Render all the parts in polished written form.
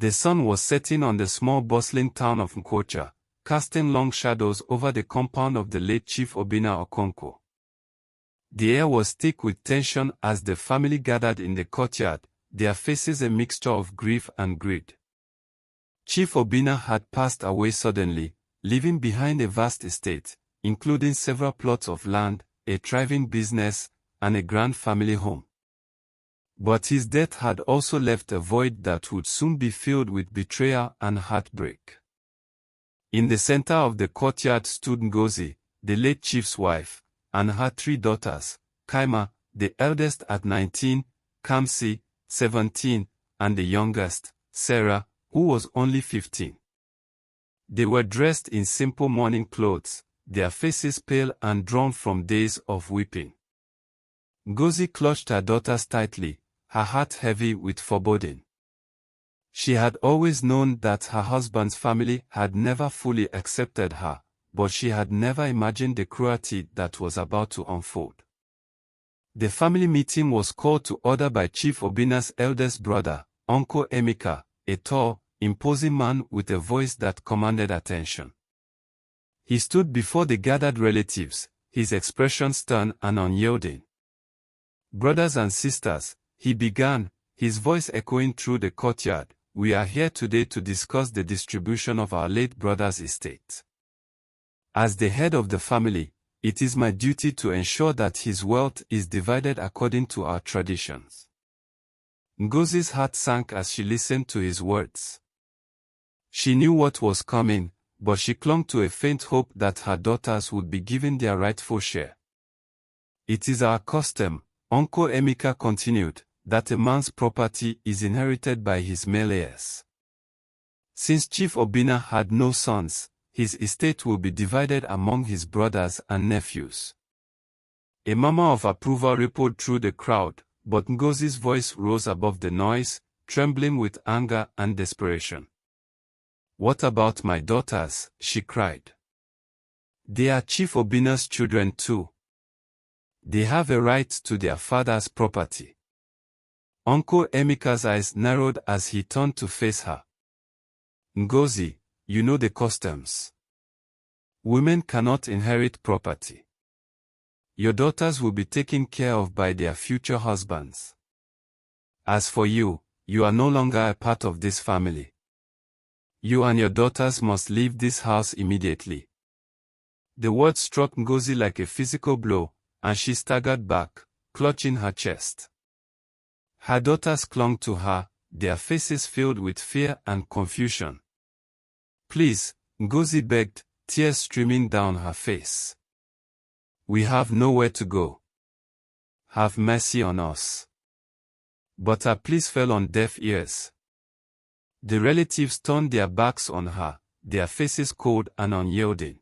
The sun was setting on the small bustling town of Nkocha, casting long shadows over the compound of the late Chief Obinna Okonkwo. The air was thick with tension as the family gathered in the courtyard, their faces a mixture of grief and greed. Chief Obinna had passed away suddenly, leaving behind a vast estate, including several plots of land, a thriving business, and a grand family home. But his death had also left a void that would soon be filled with betrayal and heartbreak. In the center of the courtyard stood Ngozi, the late chief's wife, and her 3 daughters, Chiamaka, the eldest at 19, Kamsi, 17, and the youngest, Sarah, who was only 15. They were dressed in simple mourning clothes, their faces pale and drawn from days of weeping. Ngozi clutched her daughters tightly, her heart heavy with foreboding. She had always known that her husband's family had never fully accepted her, but she had never imagined the cruelty that was about to unfold. The family meeting was called to order by Chief Obinna's eldest brother, Uncle Emeka, a tall, imposing man with a voice that commanded attention. He stood before the gathered relatives, his expression stern and unyielding. "Brothers and sisters," he began, his voice echoing through the courtyard, "we are here today to discuss the distribution of our late brother's estate. As the head of the family, it is my duty to ensure that his wealth is divided according to our traditions." Ngozi's heart sank as she listened to his words. She knew what was coming, but she clung to a faint hope that her daughters would be given their rightful share. "It is our custom," Uncle Emeka continued, "that a man's property is inherited by his male heirs. Since Chief Obinna had no sons, his estate will be divided among his brothers and nephews." A murmur of approval rippled through the crowd, but Ngozi's voice rose above the noise, trembling with anger and desperation. "What about my daughters?" she cried. "They are Chief Obinna's children too. They have a right to their father's property." Uncle Emeka's eyes narrowed as he turned to face her. "Ngozi, you know the customs. Women cannot inherit property. Your daughters will be taken care of by their future husbands. As for you, you are no longer a part of this family. You and your daughters must leave this house immediately." The words struck Ngozi like a physical blow, and she staggered back, clutching her chest. Her daughters clung to her, their faces filled with fear and confusion. "Please," Ngozi begged, tears streaming down her face. "We have nowhere to go. Have mercy on us." But her pleas fell on deaf ears. The relatives turned their backs on her, their faces cold and unyielding.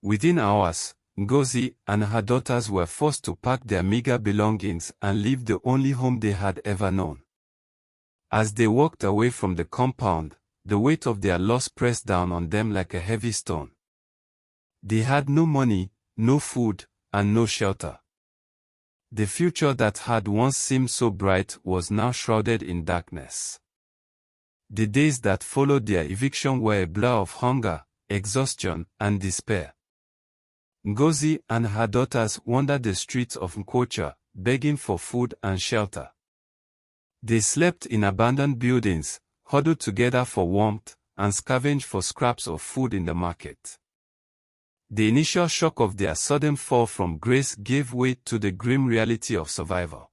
Within hours, Ngozi and her daughters were forced to pack their meager belongings and leave the only home they had ever known. As they walked away from the compound, the weight of their loss pressed down on them like a heavy stone. They had no money, no food, and no shelter. The future that had once seemed so bright was now shrouded in darkness. The days that followed their eviction were a blur of hunger, exhaustion, and despair. Ngozi and her daughters wandered the streets of Nkocha, begging for food and shelter. They slept in abandoned buildings, huddled together for warmth, and scavenged for scraps of food in the market. The initial shock of their sudden fall from grace gave way to the grim reality of survival.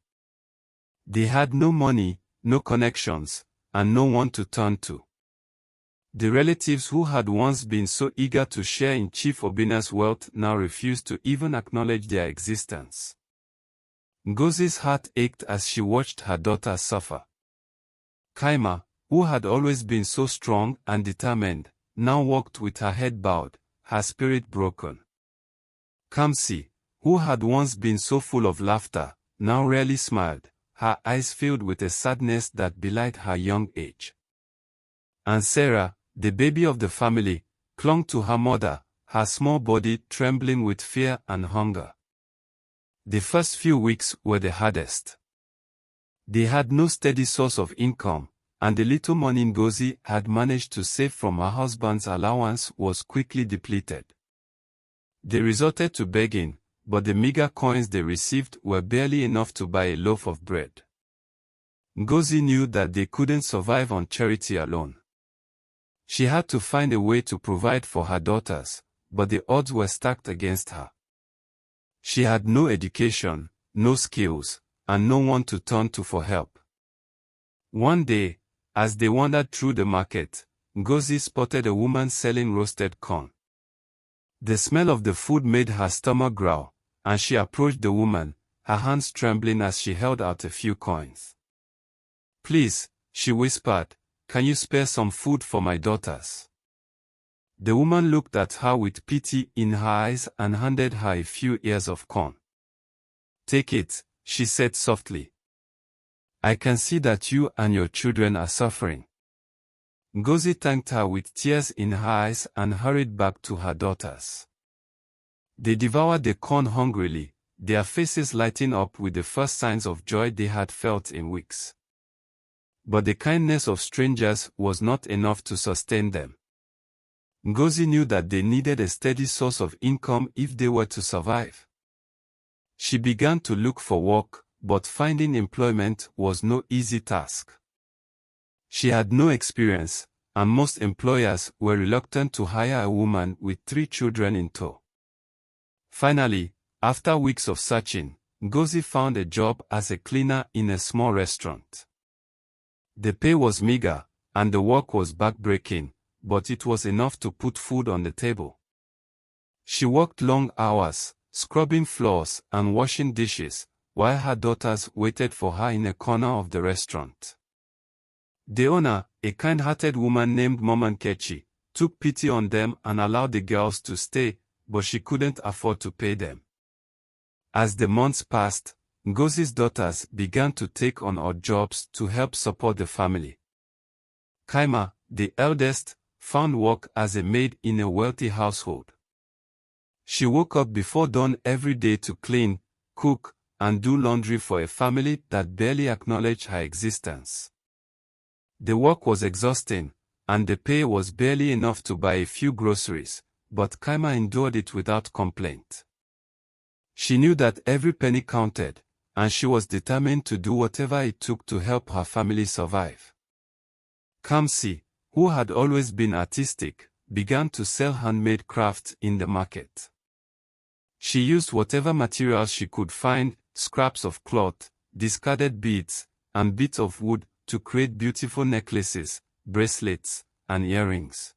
They had no money, no connections, and no one to turn to. The relatives who had once been so eager to share in Chief Obinna's wealth now refused to even acknowledge their existence. Ngozi's heart ached as she watched her daughter suffer. Chiamaka, who had always been so strong and determined, now walked with her head bowed, her spirit broken. Kamsi, who had once been so full of laughter, now rarely smiled, her eyes filled with a sadness that belied her young age. And Sarah, the baby of the family, clung to her mother, her small body trembling with fear and hunger. The first few weeks were the hardest. They had no steady source of income, and the little money Ngozi had managed to save from her husband's allowance was quickly depleted. They resorted to begging, but the meager coins they received were barely enough to buy a loaf of bread. Ngozi knew that they couldn't survive on charity alone. She had to find a way to provide for her daughters, but the odds were stacked against her. She had no education, no skills, and no one to turn to for help. One day, as they wandered through the market, Ngozi spotted a woman selling roasted corn. The smell of the food made her stomach growl, and she approached the woman, her hands trembling as she held out a few coins. "Please," she whispered, "can you spare some food for my daughters?" The woman looked at her with pity in her eyes and handed her a few ears of corn. "Take it," she said softly. "I can see that you and your children are suffering." Ngozi thanked her with tears in her eyes and hurried back to her daughters. They devoured the corn hungrily, their faces lighting up with the first signs of joy they had felt in weeks. But the kindness of strangers was not enough to sustain them. Ngozi knew that they needed a steady source of income if they were to survive. She began to look for work, but finding employment was no easy task. She had no experience, and most employers were reluctant to hire a woman with 3 children in tow. Finally, after weeks of searching, Ngozi found a job as a cleaner in a small restaurant. The pay was meager, and the work was backbreaking, but it was enough to put food on the table. She worked long hours, scrubbing floors and washing dishes, while her daughters waited for her in a corner of the restaurant. The owner, a kind-hearted woman named Nkechi, took pity on them and allowed the girls to stay, but she couldn't afford to pay them. As the months passed, Ngozi's daughters began to take on odd jobs to help support the family. Kaima, the eldest, found work as a maid in a wealthy household. She woke up before dawn every day to clean, cook, and do laundry for a family that barely acknowledged her existence. The work was exhausting, and the pay was barely enough to buy a few groceries, but Kaima endured it without complaint. She knew that every penny counted, and she was determined to do whatever it took to help her family survive. Kamsi, who had always been artistic, began to sell handmade crafts in the market. She used whatever materials she could find, scraps of cloth, discarded beads, and bits of wood, to create beautiful necklaces, bracelets, and earrings.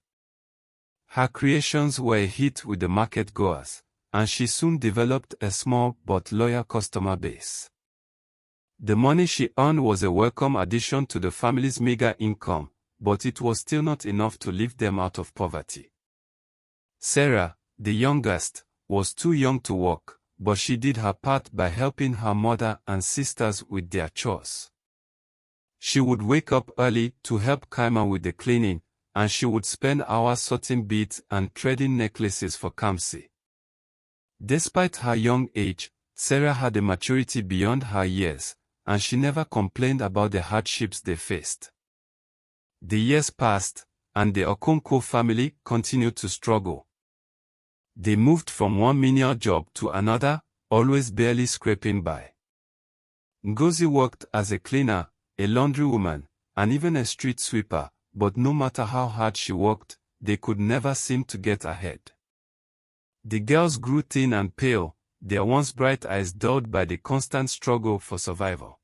Her creations were a hit with the market goers, and she soon developed a small but loyal customer base. The money she earned was a welcome addition to the family's meager income, but it was still not enough to lift them out of poverty. Sarah, the youngest, was too young to work, but she did her part by helping her mother and sisters with their chores. She would wake up early to help Kaima with the cleaning, and she would spend hours sorting beads and threading necklaces for Kamsi. Despite her young age, Sarah had a maturity beyond her years, and she never complained about the hardships they faced. The years passed, and the Okonkwo family continued to struggle. They moved from one menial job to another, always barely scraping by. Ngozi worked as a cleaner, a laundrywoman, and even a street sweeper, but no matter how hard she worked, they could never seem to get ahead. The girls grew thin and pale, their once bright eyes dulled by the constant struggle for survival.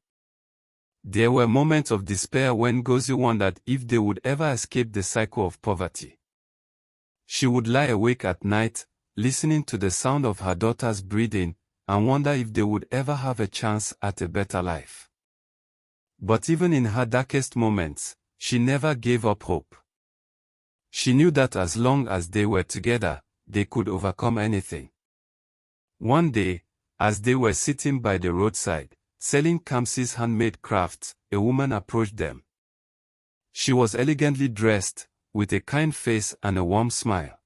There were moments of despair when Ngozi wondered if they would ever escape the cycle of poverty. She would lie awake at night, listening to the sound of her daughters breathing, and wonder if they would ever have a chance at a better life. But even in her darkest moments, she never gave up hope. She knew that as long as they were together, they could overcome anything. One day, as they were sitting by the roadside, selling Kamsi's handmade crafts, a woman approached them. She was elegantly dressed, with a kind face and a warm smile.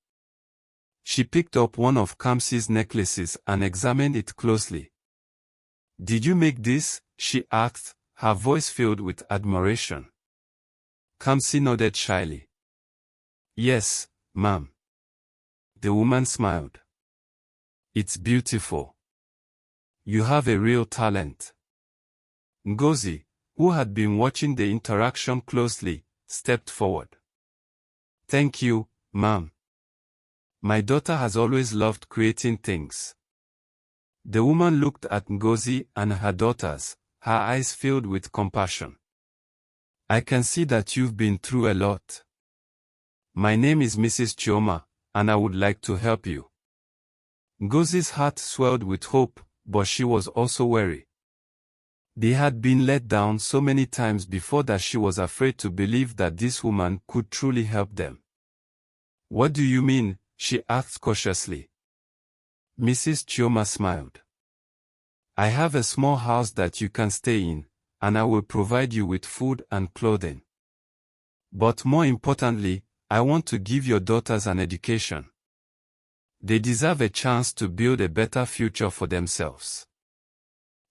She picked up one of Kamsi's necklaces and examined it closely. "Did you make this?" she asked, her voice filled with admiration. Kamsi nodded shyly. Yes, ma'am. The woman smiled. It's beautiful. You have a real talent. Ngozi, who had been watching the interaction closely, stepped forward. Thank you, ma'am. My daughter has always loved creating things. The woman looked at Ngozi and her daughters, her eyes filled with compassion. I can see that you've been through a lot. My name is Mrs. Chioma, and I would like to help you. Ngozi's heart swelled with hope, but she was also wary. They had been let down so many times before that she was afraid to believe that this woman could truly help them. What do you mean? She asked cautiously. Mrs. Chioma smiled. I have a small house that you can stay in, and I will provide you with food and clothing. But more importantly, I want to give your daughters an education. They deserve a chance to build a better future for themselves.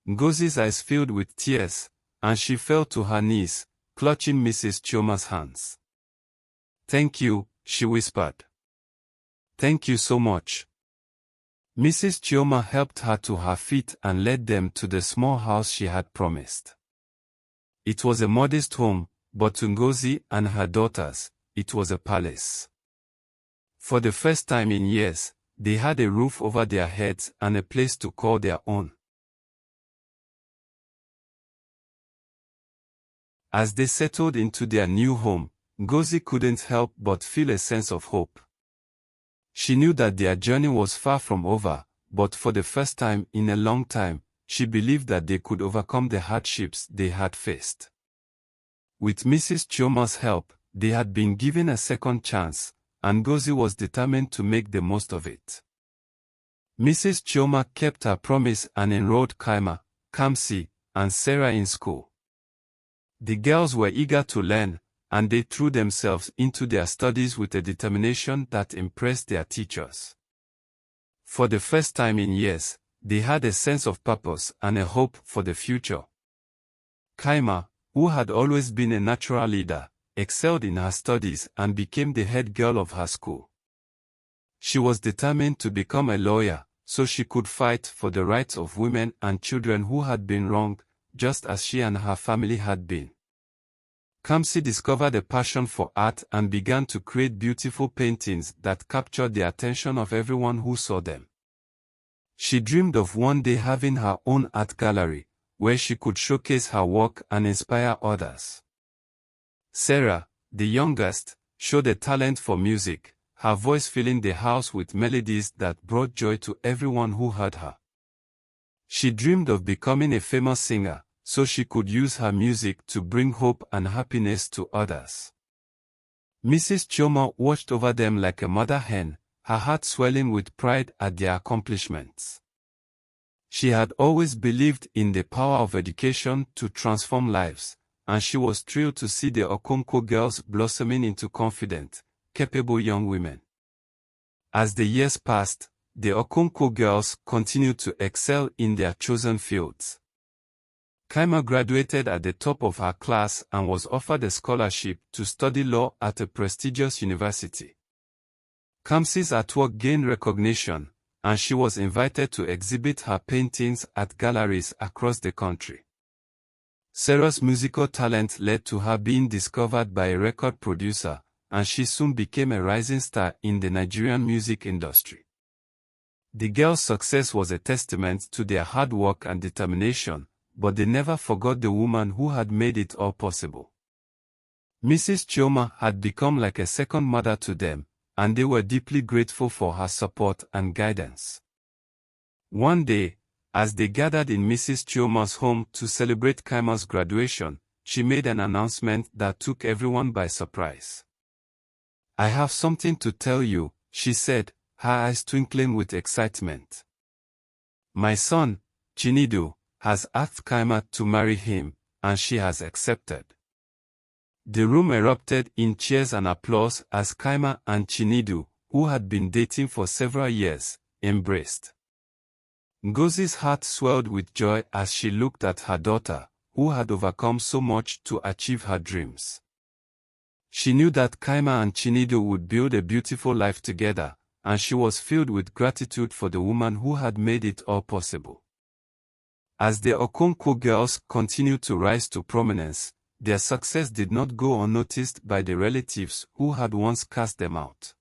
Ngozi's eyes filled with tears, and she fell to her knees, clutching Mrs. Chioma's hands. Thank you, she whispered. Thank you so much. Mrs. Chioma helped her to her feet and led them to the small house she had promised. It was a modest home, but to Ngozi and her daughters, it was a palace. For the first time in years, they had a roof over their heads and a place to call their own. As they settled into their new home, Ngozi couldn't help but feel a sense of hope. She knew that their journey was far from over, but for the first time in a long time, she believed that they could overcome the hardships they had faced. With Mrs. Chioma's help, they had been given a second chance, and Ngozi was determined to make the most of it. Mrs. Chioma kept her promise and enrolled Kaima, Kamsi, and Sarah in school. The girls were eager to learn, and they threw themselves into their studies with a determination that impressed their teachers. For the first time in years, they had a sense of purpose and a hope for the future. Kaima, who had always been a natural leader, excelled in her studies and became the head girl of her school. She was determined to become a lawyer, so she could fight for the rights of women and children who had been wronged, just as she and her family had been. Kamsi discovered a passion for art and began to create beautiful paintings that captured the attention of everyone who saw them. She dreamed of one day having her own art gallery, where she could showcase her work and inspire others. Sarah, the youngest, showed a talent for music, her voice filling the house with melodies that brought joy to everyone who heard her. She dreamed of becoming a famous singer, so she could use her music to bring hope and happiness to others. Mrs. Chioma watched over them like a mother hen, her heart swelling with pride at their accomplishments. She had always believed in the power of education to transform lives, and she was thrilled to see the Okonkwo girls blossoming into confident, capable young women. As the years passed, the Okonkwo girls continued to excel in their chosen fields. Kaima graduated at the top of her class and was offered a scholarship to study law at a prestigious university. Kamsi's artwork gained recognition, and she was invited to exhibit her paintings at galleries across the country. Sarah's musical talent led to her being discovered by a record producer, and she soon became a rising star in the Nigerian music industry. The girls' success was a testament to their hard work and determination, but they never forgot the woman who had made it all possible. Mrs. Chioma had become like a second mother to them, and they were deeply grateful for her support and guidance. One day, as they gathered in Mrs. Chioma's home to celebrate Kaima's graduation, she made an announcement that took everyone by surprise. I have something to tell you, she said, her eyes twinkling with excitement. My son, Chinedu, has asked Kaima to marry him, and she has accepted. The room erupted in cheers and applause as Kaima and Chinedu, who had been dating for several years, embraced. Ngozi's heart swelled with joy as she looked at her daughter, who had overcome so much to achieve her dreams. She knew that Chiamaka and Chinedu would build a beautiful life together, and she was filled with gratitude for the woman who had made it all possible. As the Okonkwo girls continued to rise to prominence, their success did not go unnoticed by the relatives who had once cast them out.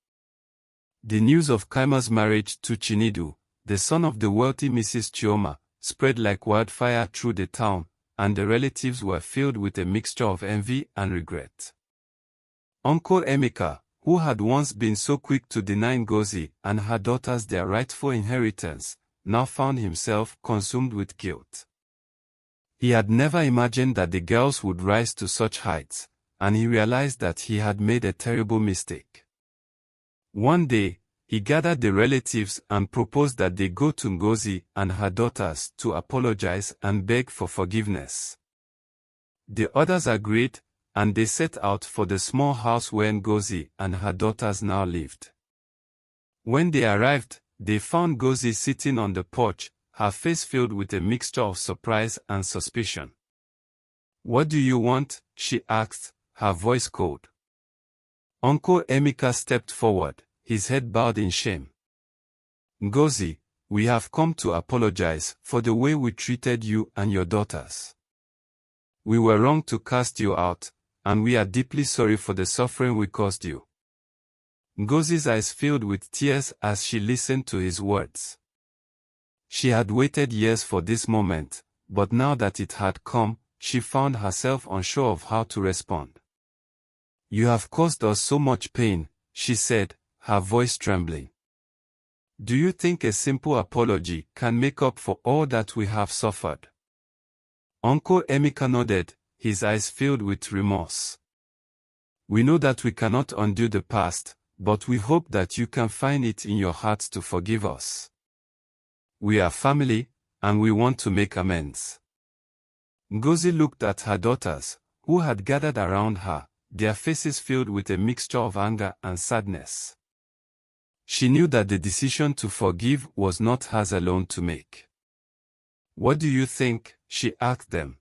The news of Chiamaka's marriage to Chinedu, the son of the wealthy Mrs. Chioma, spread like wildfire through the town, and the relatives were filled with a mixture of envy and regret. Uncle Emeka, who had once been so quick to deny Ngozi and her daughters their rightful inheritance, now found himself consumed with guilt. He had never imagined that the girls would rise to such heights, and he realized that he had made a terrible mistake. One day, he gathered the relatives and proposed that they go to Ngozi and her daughters to apologize and beg for forgiveness. The others agreed, and they set out for the small house where Ngozi and her daughters now lived. When they arrived, they found Ngozi sitting on the porch, her face filled with a mixture of surprise and suspicion. "What do you want?" she asked, her voice cold. Uncle Emeka stepped forward, his head bowed in shame. "Ngozi, we have come to apologize for the way we treated you and your daughters. We were wrong to cast you out, and we are deeply sorry for the suffering we caused you." Ngozi's eyes filled with tears as she listened to his words. She had waited years for this moment, but now that it had come, she found herself unsure of how to respond. "You have caused us so much pain," she said, her voice trembling. "Do you think a simple apology can make up for all that we have suffered?" Uncle Emeka nodded, his eyes filled with remorse. "We know that we cannot undo the past, but we hope that you can find it in your hearts to forgive us. We are family, and we want to make amends." Ngozi looked at her daughters, who had gathered around her, their faces filled with a mixture of anger and sadness. She knew that the decision to forgive was not hers alone to make. "What do you think?" she asked them.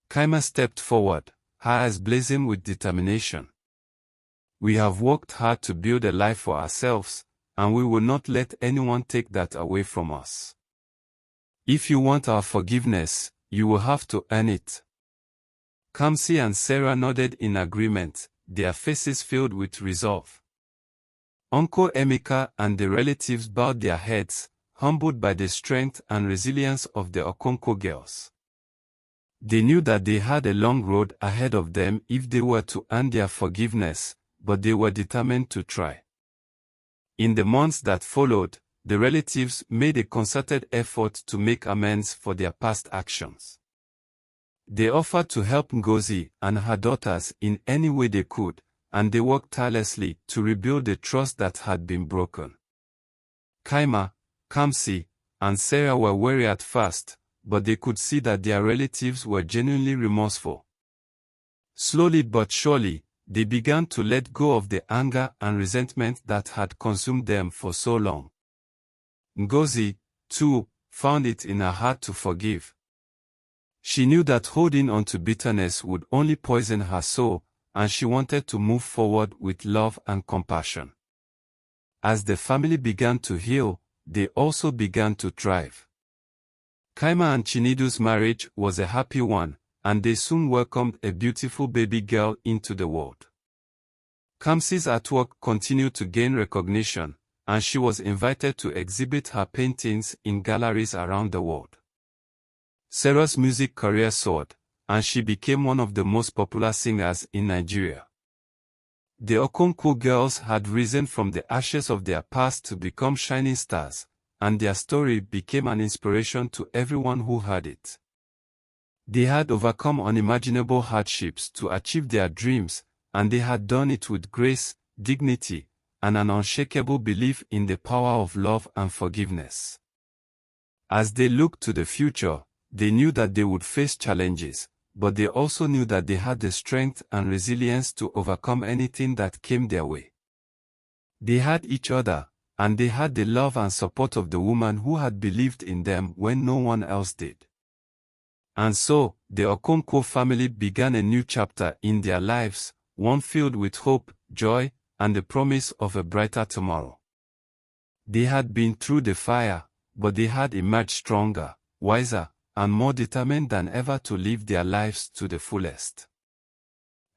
Chiamaka stepped forward, her eyes blazing with determination. "We have worked hard to build a life for ourselves, and we will not let anyone take that away from us. If you want our forgiveness, you will have to earn it." Kamsi and Sarah nodded in agreement, their faces filled with resolve. Uncle Emeka and the relatives bowed their heads, humbled by the strength and resilience of the Okonkwo girls. They knew that they had a long road ahead of them if they were to earn their forgiveness, but they were determined to try. In the months that followed, the relatives made a concerted effort to make amends for their past actions. They offered to help Ngozi and her daughters in any way they could, and they worked tirelessly to rebuild the trust that had been broken. Chiamaka, Kamsi, and Sarah were wary at first, but they could see that their relatives were genuinely remorseful. Slowly but surely, they began to let go of the anger and resentment that had consumed them for so long. Ngozi, too, found it in her heart to forgive. She knew that holding on to bitterness would only poison her soul, and she wanted to move forward with love and compassion. As the family began to heal, they also began to thrive. Chiamaka and Chinedu's marriage was a happy one, and they soon welcomed a beautiful baby girl into the world. Kamsi's artwork continued to gain recognition, and she was invited to exhibit her paintings in galleries around the world. Sarah's music career soared, and she became one of the most popular singers in Nigeria. The Okonkwo girls had risen from the ashes of their past to become shining stars, and their story became an inspiration to everyone who heard it. They had overcome unimaginable hardships to achieve their dreams, and they had done it with grace, dignity, and an unshakable belief in the power of love and forgiveness. As they looked to the future, they knew that they would face challenges, but they also knew that they had the strength and resilience to overcome anything that came their way. They had each other, and they had the love and support of the woman who had believed in them when no one else did. And so, the Okonkwo family began a new chapter in their lives, one filled with hope, joy, and the promise of a brighter tomorrow. They had been through the fire, but they had emerged stronger, wiser, and more determined than ever to live their lives to the fullest.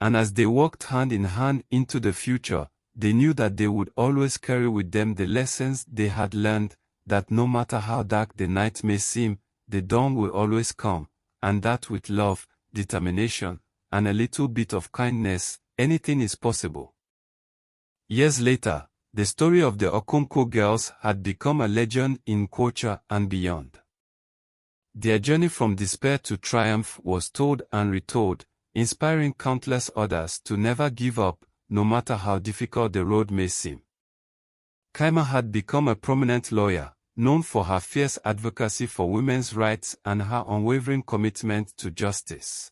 And as they walked hand in hand into the future, they knew that they would always carry with them the lessons they had learned, that no matter how dark the night may seem, the dawn will always come, and that with love, determination, and a little bit of kindness, anything is possible. Years later, the story of the Okonkwo girls had become a legend in culture and beyond. Their journey from despair to triumph was told and retold, inspiring countless others to never give up, no matter how difficult the road may seem. Chiamaka had become a prominent lawyer, known for her fierce advocacy for women's rights and her unwavering commitment to justice.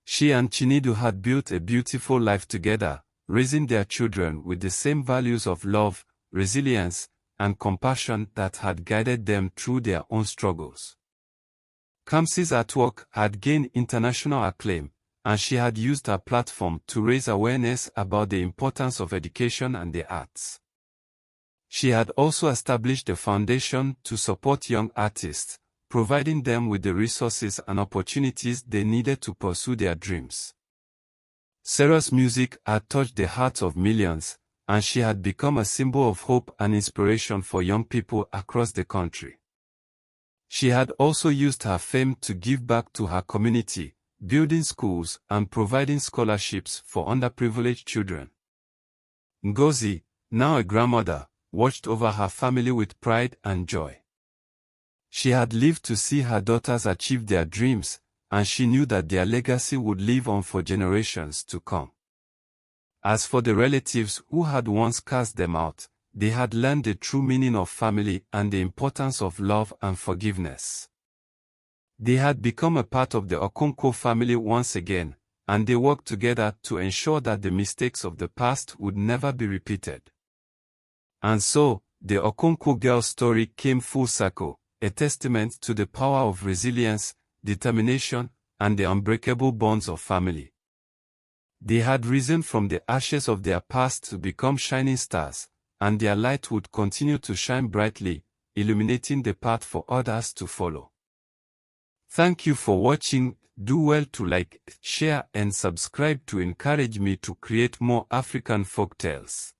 She and Chinedu had built a beautiful life together, raising their children with the same values of love, resilience, and compassion that had guided them through their own struggles. Chiamaka's artwork had gained international acclaim, and she had used her platform to raise awareness about the importance of education and the arts. She had also established a foundation to support young artists, providing them with the resources and opportunities they needed to pursue their dreams. Sarah's music had touched the hearts of millions, and she had become a symbol of hope and inspiration for young people across the country. She had also used her fame to give back to her community, building schools and providing scholarships for underprivileged children. Ngozi, now a grandmother, watched over her family with pride and joy. She had lived to see her daughters achieve their dreams, and she knew that their legacy would live on for generations to come. As for the relatives who had once cast them out, they had learned the true meaning of family and the importance of love and forgiveness. They had become a part of the Okonkwo family once again, and they worked together to ensure that the mistakes of the past would never be repeated. And so, the Okonkwo girls' story came full circle, a testament to the power of resilience, determination, and the unbreakable bonds of family. They had risen from the ashes of their past to become shining stars, and their light would continue to shine brightly, illuminating the path for others to follow. Thank you for watching. Do well to like, share, and subscribe to encourage me to create more African folktales.